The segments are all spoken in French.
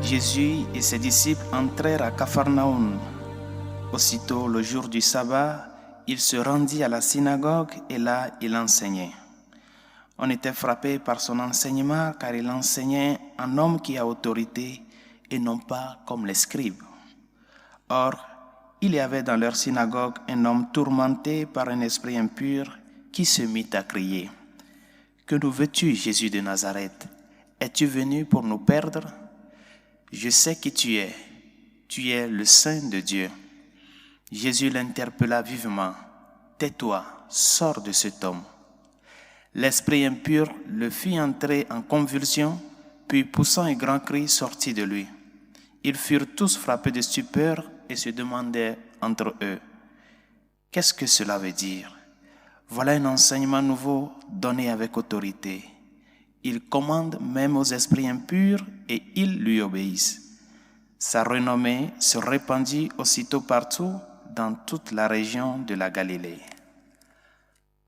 Jésus et ses disciples entrèrent à Capharnaüm. Aussitôt, le jour du sabbat, il se rendit à la synagogue et là, il enseignait. On était frappé par son enseignement car il enseignait un homme qui a autorité et non pas comme les scribes. Or, il y avait dans leur synagogue un homme tourmenté par un esprit impur qui se mit à crier. « Que nous veux-tu, Jésus de Nazareth? Es-tu venu pour nous perdre? Je sais qui tu es le Saint de Dieu. » Jésus l'interpella vivement. « Tais-toi, sors de cet homme. » L'esprit impur le fit entrer en convulsion, puis poussant un grand cri, sortit de lui. Ils furent tous frappés de stupeur et se demandaient entre eux, « Qu'est-ce que cela veut dire? Voilà un enseignement nouveau donné avec autorité. Il commande même aux esprits impurs et ils lui obéissent. » Sa renommée se répandit aussitôt partout dans toute la région de la Galilée.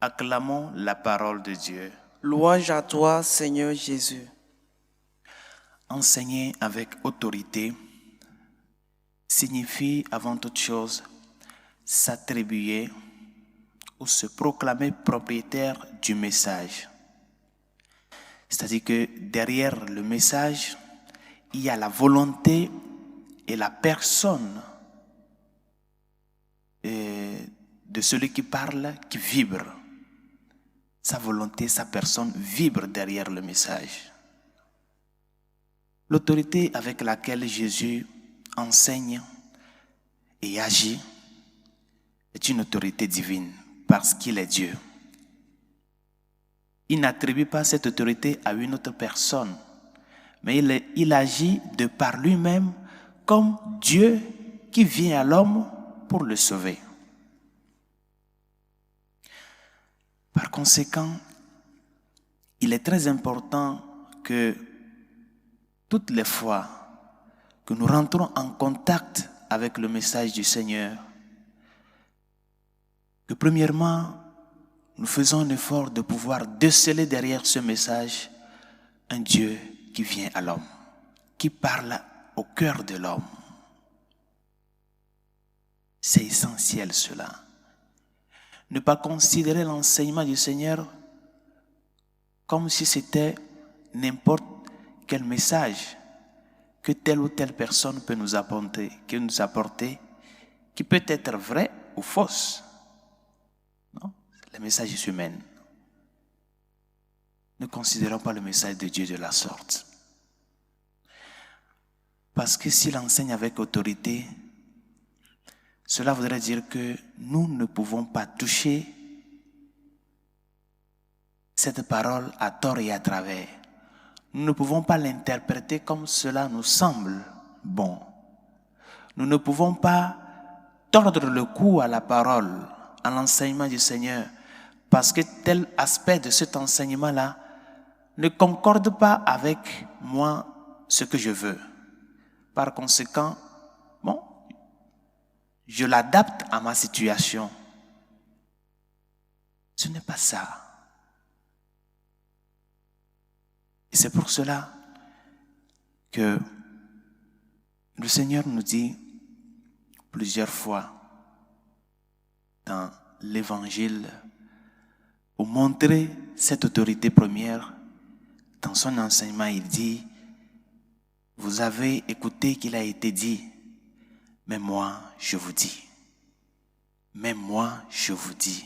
Acclamons la parole de Dieu. Louange à toi, Seigneur Jésus. Enseigner avec autorité signifie avant toute chose s'attribuer ou se proclamer propriétaire du message. C'est-à-dire que derrière le message, il y a la volonté et la personne de celui qui parle qui vibre. Sa volonté, sa personne vibre derrière le message. L'autorité avec laquelle Jésus enseigne et agit est une autorité divine parce qu'il est Dieu. Il n'attribue pas cette autorité à une autre personne, mais il agit de par lui-même comme Dieu qui vient à l'homme pour le sauver. Par conséquent, il est très important que toutes les fois que nous rentrons en contact avec le message du Seigneur, que premièrement, nous faisons un effort de pouvoir déceler derrière ce message un Dieu qui vient à l'homme, qui parle au cœur de l'homme. C'est essentiel cela. Ne pas considérer l'enseignement du Seigneur comme si c'était n'importe quel message que telle ou telle personne peut nous apporter, qui peut être vrai ou fausse. Non, le message est humain. Ne considérons pas le message de Dieu de la sorte. Parce que s'il enseigne avec autorité, cela voudrait dire que nous ne pouvons pas toucher cette parole à tort et à travers. Nous ne pouvons pas l'interpréter comme cela nous semble bon. Nous ne pouvons pas tordre le cou à la parole, à l'enseignement du Seigneur, parce que tel aspect de cet enseignement-là ne concorde pas avec moi ce que je veux. Par conséquent, je l'adapte à ma situation. Ce n'est pas ça. Et c'est pour cela que le Seigneur nous dit plusieurs fois dans l'Évangile, pour montrer cette autorité première, dans son enseignement, il dit, vous avez écouté qu'il a été dit, mais moi, je vous dis. Mais moi, je vous dis.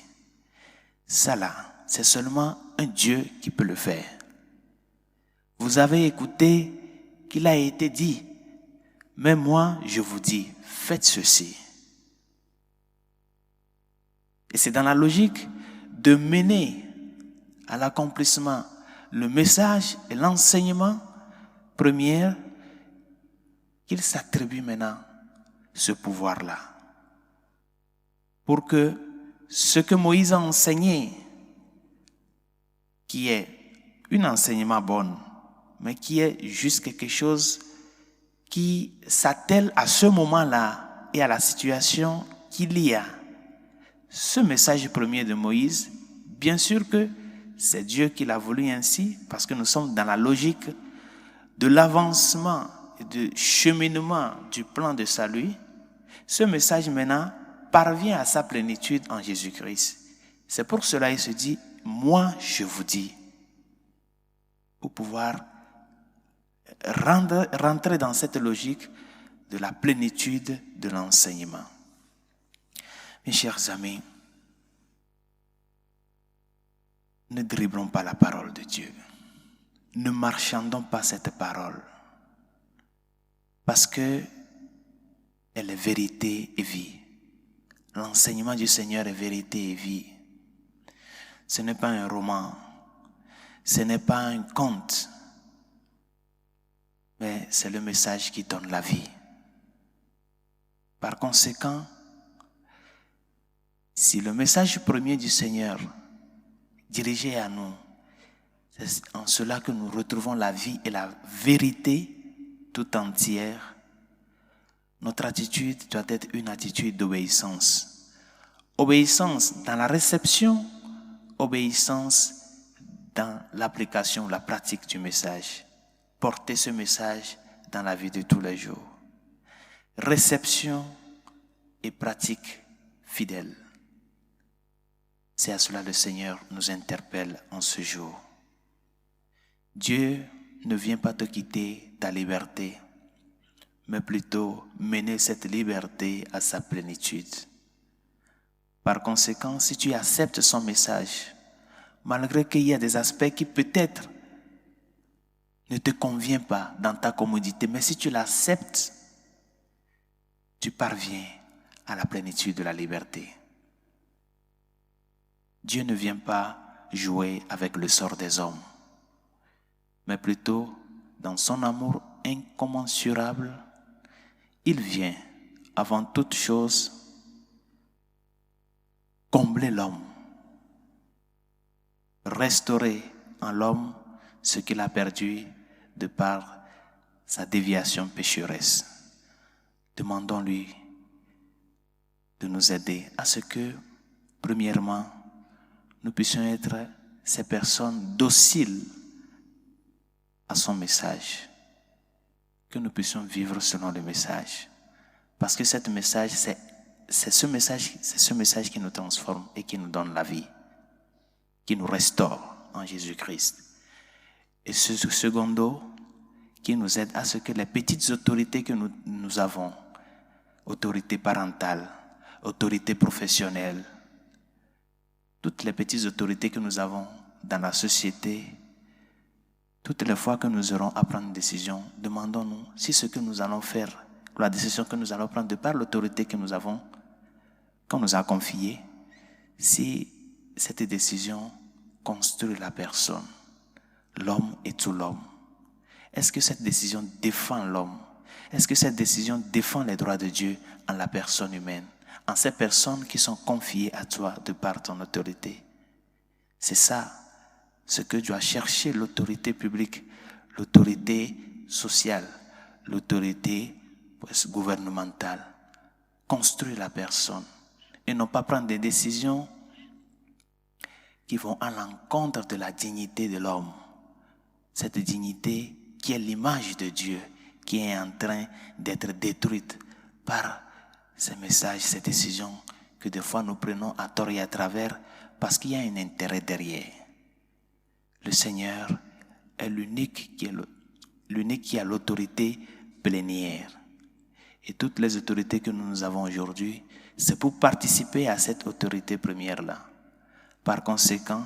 Ça là, c'est seulement un Dieu qui peut le faire. Vous avez écouté qu'il a été dit, mais moi, je vous dis, faites ceci. Et c'est dans la logique de mener à l'accomplissement le message et l'enseignement premier qu'il s'attribue maintenant ce pouvoir-là. Pour que ce que Moïse a enseigné, qui est un enseignement bon, mais qui est juste quelque chose qui s'attelle à ce moment-là et à la situation qu'il y a. Ce message premier de Moïse, bien sûr que c'est Dieu qui l'a voulu ainsi, parce que nous sommes dans la logique de l'avancement de cheminement du plan de salut, ce message maintenant parvient à sa plénitude en Jésus-Christ. C'est pour cela qu'il se dit, moi je vous dis, pour pouvoir rentrer dans cette logique de la plénitude de l'enseignement. Mes chers amis, ne dribblons pas la parole de Dieu. Ne marchandons pas cette parole. Parce que elle est vérité et vie. L'enseignement du Seigneur est vérité et vie. Ce n'est pas un roman. Ce n'est pas un conte. Mais c'est le message qui donne la vie. Par conséquent, si le message premier du Seigneur dirigé à nous, c'est en cela que nous retrouvons la vie et la vérité tout entière, notre attitude doit être une attitude d'obéissance. Obéissance dans la réception, obéissance dans l'application, la pratique du message. Porter ce message dans la vie de tous les jours. Réception et pratique fidèle. C'est à cela que le Seigneur nous interpelle en ce jour. Dieu ne vient pas te quitter ta liberté, mais plutôt mener cette liberté à sa plénitude. Par conséquent, si tu acceptes son message, malgré qu'il y a des aspects qui peut-être ne te conviennent pas dans ta commodité, mais si tu l'acceptes, tu parviens à la plénitude de la liberté. Dieu ne vient pas jouer avec le sort des hommes, mais plutôt dans son amour incommensurable, il vient avant toute chose combler l'homme, restaurer en l'homme ce qu'il a perdu de par sa déviation pécheresse. Demandons-lui de nous aider à ce que, premièrement, nous puissions être ces personnes dociles à son message, que nous puissions vivre selon le message. Parce que ce message qui nous transforme et qui nous donne la vie, qui nous restaure en Jésus-Christ. Et ce secondo, qui nous aide à ce que les petites autorités que nous avons, autorité parentale, autorité professionnelle, toutes les petites autorités que nous avons dans la société, toutes les fois que nous aurons à prendre une décision, demandons-nous si ce que nous allons faire, la décision que nous allons prendre de par l'autorité que nous avons, qu'on nous a confiée, si cette décision construit la personne, l'homme et tout l'homme. Est-ce que cette décision défend l'homme? Est-ce que cette décision défend les droits de Dieu en la personne humaine, en ces personnes qui sont confiées à toi de par ton autorité? C'est ça ce que doit chercher l'autorité publique, l'autorité sociale, l'autorité gouvernementale. Construire la personne et non pas prendre des décisions qui vont à l'encontre de la dignité de l'homme. Cette dignité qui est l'image de Dieu, qui est en train d'être détruite par ces messages, ces décisions que des fois nous prenons à tort et à travers parce qu'il y a un intérêt derrière. Le Seigneur est l'unique qui a l'autorité plénière. Et toutes les autorités que nous avons aujourd'hui, c'est pour participer à cette autorité première-là. Par conséquent,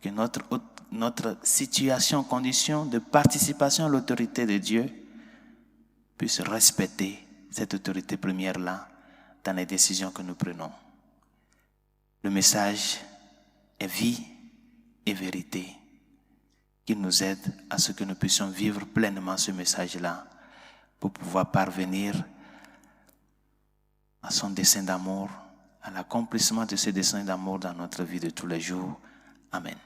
que notre situation, condition de participation à l'autorité de Dieu puisse respecter cette autorité première-là dans les décisions que nous prenons. Le message est vie et vérité, qui nous aide à ce que nous puissions vivre pleinement ce message-là pour pouvoir parvenir à son dessein d'amour, à l'accomplissement de ce dessein d'amour dans notre vie de tous les jours. Amen.